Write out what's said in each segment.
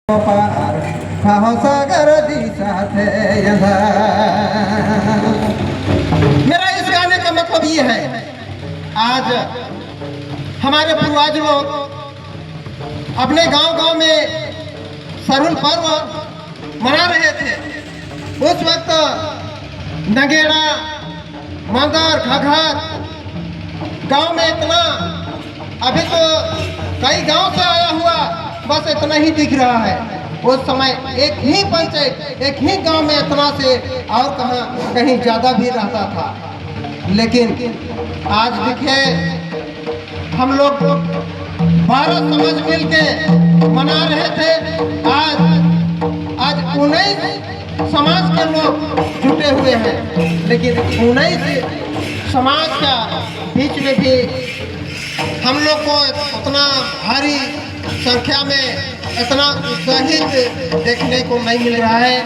पार सागर दी साथे मेरा इस गाने का मतलब ये है, आज हमारे पूर्वज लोग अपने गांव-गांव में सरहुल पर्व मना रहे थे। उस वक्त नगेड़ा, मंगर, घघर गांव में इतना, अभी तो कई गांव से आया हुआ बस इतना ही दिख रहा है। उस समय एक ही पंचायत, एक ही गांव में इतना से और कहाँ कहीं ज्यादा भी रहता था। लेकिन आज दिखे हम लोग भारत समाज मिल के मना रहे थे। आज 19 समाज के लोग जुटे हुए हैं, लेकिन 19 समाज का बीच में भी हम लोग को उतना भारी संख्या में इतना उत्साहित देखने को नहीं मिल रहा है।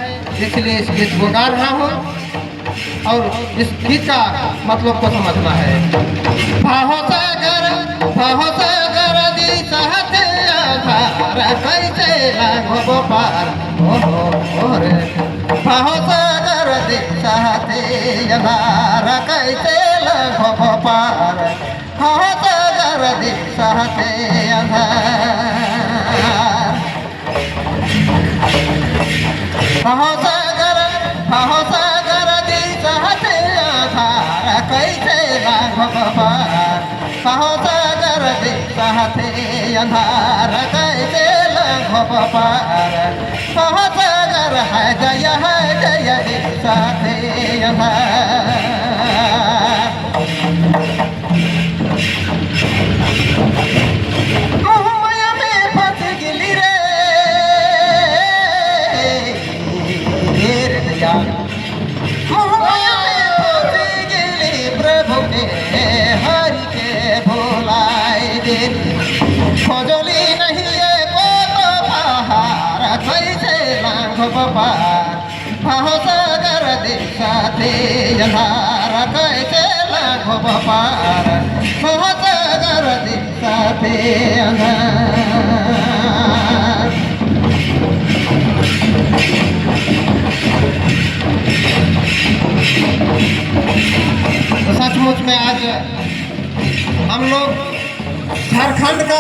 इसलिए इस गीत को गा रहा हूँ और इस गीत का मतलब को समझना है। बहुत सागर दी सहते आधार कैसे लागो पार हो रे। बहुत सागर दी सहते आधार कैसे लागो पार बहुत सागर दी सहते आधार बहुत सागर दी सहते आधार कैसे लागो पार बहुत सागर दी सहते आधार कैसे लागो पार बहुत सागर है जय दी सहते आधार। खोजली नहीं को तो पहाड़ कैसे लांघो पार बहुत सागर दी साथे अंधार कैसे लांघो पार बहुत सागर दी साथे अंधार।